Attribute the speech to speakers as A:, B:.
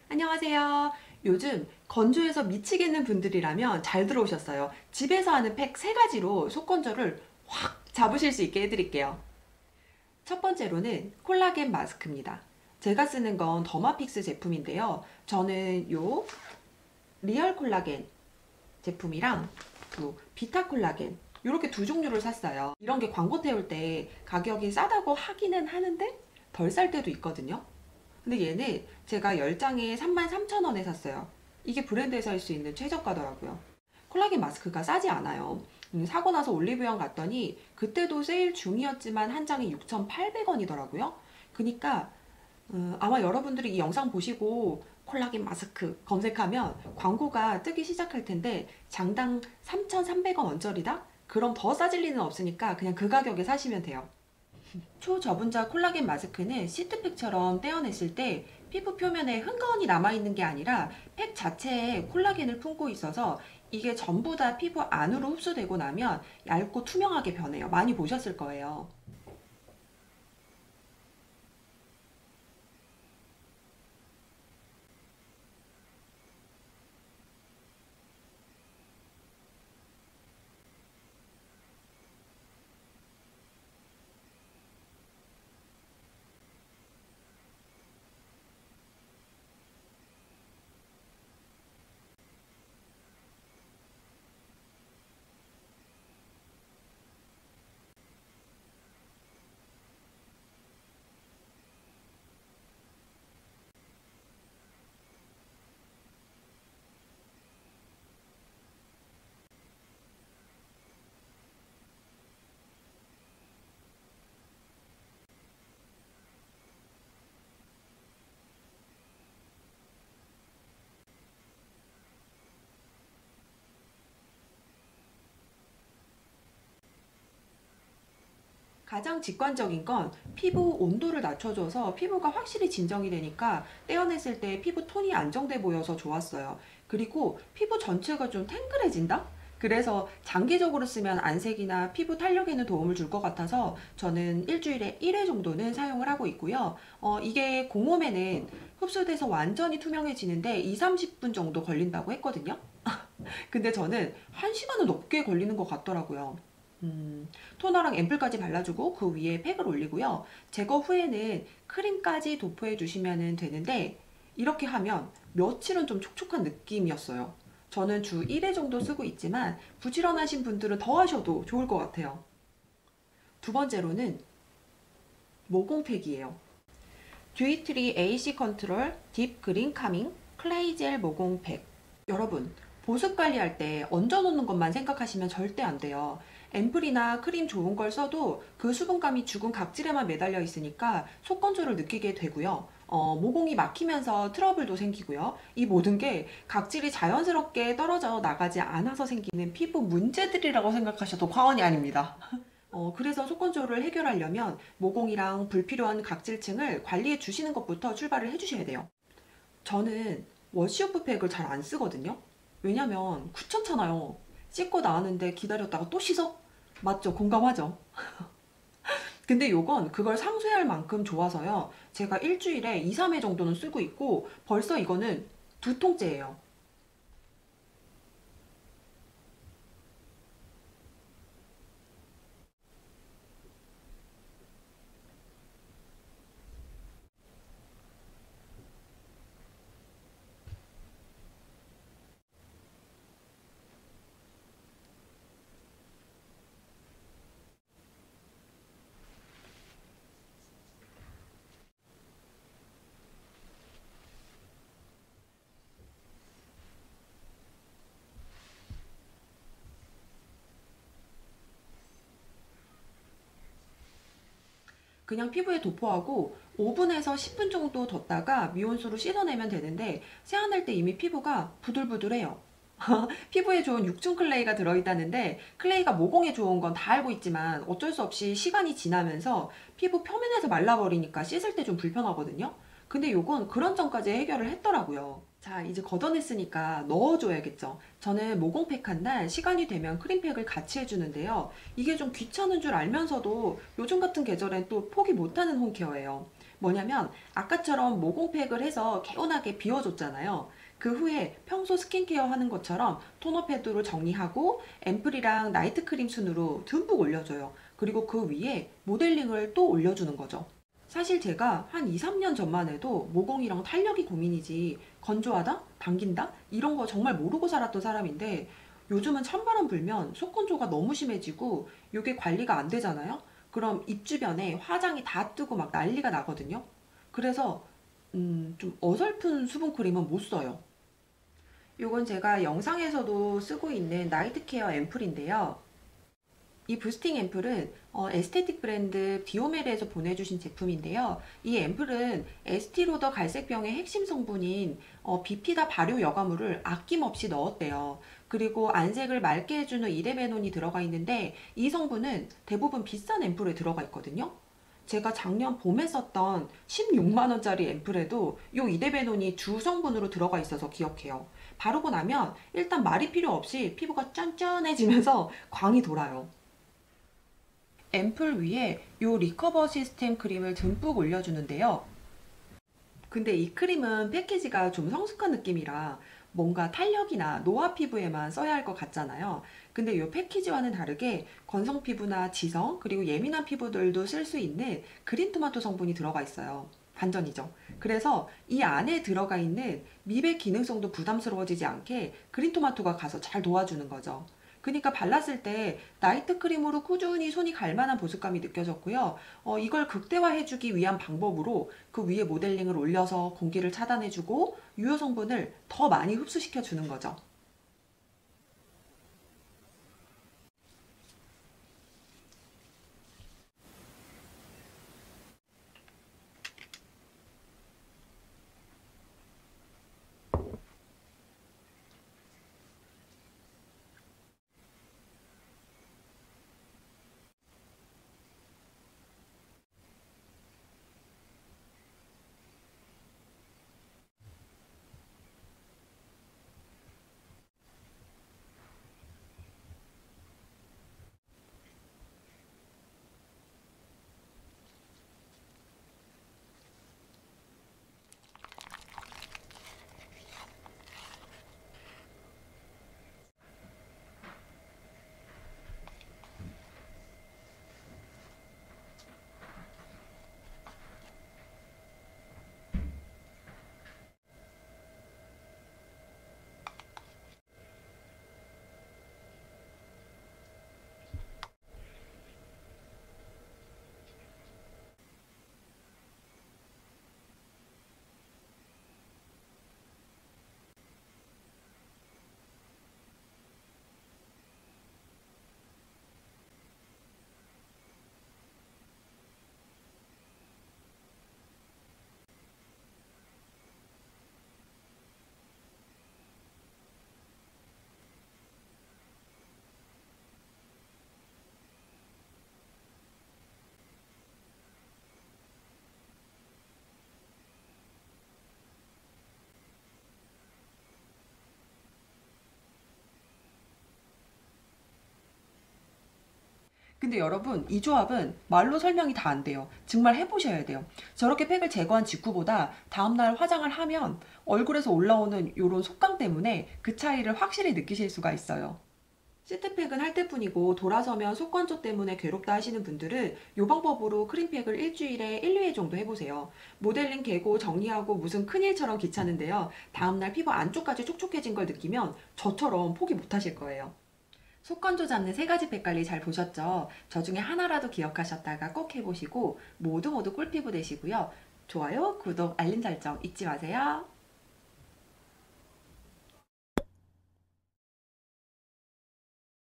A: 안녕하세요. 요즘 건조해서 미치겠는 분들이라면 잘 들어오셨어요. 집에서 하는 팩 3가지로 속건조를 확 잡으실 수 있게 해드릴게요. 첫 번째로는 콜라겐 마스크입니다. 제가 쓰는 건 더마픽스 제품인데요. 저는 요 리얼 콜라겐 제품이랑 또 비타 콜라겐 이렇게 두 종류를 샀어요. 이런 게 광고 태울 때 가격이 싸다고 하기는 하는데 덜 쌀 때도 있거든요. 근데 얘는 제가 10장에 33,000원에 샀어요. 이게 브랜드에서 할 수 있는 최저가더라고요. 콜라겐 마스크가 싸지 않아요. 사고 나서 올리브영 갔더니 그때도 세일 중이었지만 한 장에 6,800원이더라고요. 그러니까 아마 여러분들이 이 영상 보시고 콜라겐 마스크 검색하면 광고가 뜨기 시작할 텐데 장당 3,300원 언저리다? 그럼 더 싸질 리는 없으니까 그냥 그 가격에 사시면 돼요. 초저분자 콜라겐 마스크는 시트팩처럼 떼어냈을 때 피부 표면에 흥건이 남아있는 게 아니라 팩 자체에 콜라겐을 품고 있어서 이게 전부 다 피부 안으로 흡수되고 나면 얇고 투명하게 변해요. 많이 보셨을 거예요. 가장 직관적인 건 피부 온도를 낮춰줘서 피부가 확실히 진정이 되니까 떼어냈을 때 피부 톤이 안정돼 보여서 좋았어요. 그리고 피부 전체가 좀 탱글해진다? 그래서 장기적으로 쓰면 안색이나 피부 탄력에는 도움을 줄 것 같아서 저는 일주일에 1회 정도는 사용을 하고 있고요. 이게 공홈에는 흡수돼서 완전히 투명해지는데 2~30분 정도 걸린다고 했거든요. 근데 저는 1시간은 넘게 걸리는 것 같더라고요. 토너랑 앰플까지 발라주고 그 위에 팩을 올리고요. 제거 후에는 크림까지 도포해 주시면 되는데 이렇게 하면 며칠은 좀 촉촉한 느낌이었어요. 저는 주 1회 정도 쓰고 있지만 부지런하신 분들은 더 하셔도 좋을 것 같아요. 두 번째로는 모공팩이에요. 듀이트리 AC 컨트롤 딥 그린 카밍 클레이 젤 모공팩. 여러분, 보습 관리할 때 얹어놓는 것만 생각하시면 절대 안 돼요. 앰플이나 크림 좋은 걸 써도 그 수분감이 죽은 각질에만 매달려 있으니까 속건조를 느끼게 되고요. 모공이 막히면서 트러블도 생기고요. 이 모든 게 각질이 자연스럽게 떨어져 나가지 않아서 생기는 피부 문제들이라고 생각하셔도 과언이 아닙니다. 그래서 속건조를 해결하려면 모공이랑 불필요한 각질층을 관리해 주시는 것부터 출발을 해 주셔야 돼요. 저는 워시오프 팩을 잘 안 쓰거든요. 왜냐면 귀찮잖아요. 씻고 나왔는데 기다렸다가 또 씻어? 맞죠? 공감하죠? 근데 요건 그걸 상쇄할 만큼 좋아서요. 제가 일주일에 2~3회 정도는 쓰고 있고 벌써 이거는 2통째예요. 그냥 피부에 도포하고 5분에서 10분 정도 뒀다가 미온수로 씻어내면 되는데 세안할 때 이미 피부가 부들부들해요. 피부에 좋은 육중 클레이가 들어있다는데 클레이가 모공에 좋은 건 다 알고 있지만 어쩔 수 없이 시간이 지나면서 피부 표면에서 말라버리니까 씻을 때 좀 불편하거든요. 근데 요건 그런 점까지 해결을 했더라고요. 자, 이제 걷어냈으니까 넣어줘야겠죠. 저는 모공팩 한 날 시간이 되면 크림팩을 같이 해주는데요. 이게 좀 귀찮은 줄 알면서도 요즘 같은 계절엔 또 포기 못하는 홈케어예요. 뭐냐면 아까처럼 모공팩을 해서 개운하게 비워줬잖아요. 그 후에 평소 스킨케어 하는 것처럼 토너 패드로 정리하고 앰플이랑 나이트 크림 순으로 듬뿍 올려줘요. 그리고 그 위에 모델링을 또 올려주는 거죠. 사실 제가 한 2, 3년 전만 해도 모공이랑 탄력이 고민이지 건조하다? 당긴다? 이런 거 정말 모르고 살았던 사람인데 요즘은 찬바람 불면 속건조가 너무 심해지고 이게 관리가 안 되잖아요? 그럼 입 주변에 화장이 다 뜨고 막 난리가 나거든요. 그래서 좀 어설픈 수분크림은 못 써요. 요건 제가 영상에서도 쓰고 있는 나이트 케어 앰플인데요. 이 부스팅 앰플은 에스테틱 브랜드 디오멜에서 보내주신 제품인데요. 이 앰플은 에스티로더 갈색병의 핵심 성분인 비피다 발효 여과물을 아낌없이 넣었대요. 그리고 안색을 맑게 해주는 이데베논이 들어가 있는데 이 성분은 대부분 비싼 앰플에 들어가 있거든요. 제가 작년 봄에 썼던 16만원짜리 앰플에도 이 이데베논이 주 성분으로 들어가 있어서 기억해요. 바르고 나면 일단 말이 필요 없이 피부가 쫀쫀해지면서 광이 돌아요. 앰플 위에 이 리커버 시스템 크림을 듬뿍 올려주는데요. 근데 이 크림은 패키지가 좀 성숙한 느낌이라 뭔가 탄력이나 노화 피부에만 써야 할 것 같잖아요. 근데 이 패키지와는 다르게 건성 피부나 지성 그리고 예민한 피부들도 쓸 수 있는 그린 토마토 성분이 들어가 있어요. 반전이죠. 그래서 이 안에 들어가 있는 미백 기능성도 부담스러워지지 않게 그린 토마토가 가서 잘 도와주는 거죠. 그러니까 발랐을 때 나이트 크림으로 꾸준히 손이 갈 만한 보습감이 느껴졌고요. 이걸 극대화해주기 위한 방법으로 그 위에 모델링을 올려서 공기를 차단해주고 유효 성분을 더 많이 흡수시켜주는 거죠. 근데 여러분, 이 조합은 말로 설명이 다 안 돼요. 정말 해보셔야 돼요. 저렇게 팩을 제거한 직후보다 다음날 화장을 하면 얼굴에서 올라오는 이런 속광 때문에 그 차이를 확실히 느끼실 수가 있어요. 시트팩은 할 때뿐이고 돌아서면 속건조 때문에 괴롭다 하시는 분들은 이 방법으로 크림팩을 일주일에 1, 2회 정도 해보세요. 모델링 개고 정리하고 무슨 큰일처럼 귀찮은데요. 다음날 피부 안쪽까지 촉촉해진 걸 느끼면 저처럼 포기 못하실 거예요. 속건조 잡는 세 가지 팩 관리 잘 보셨죠? 저 중에 하나라도 기억하셨다가 꼭 해보시고 모두 꿀피부 되시고요. 좋아요, 구독, 알림 설정 잊지 마세요.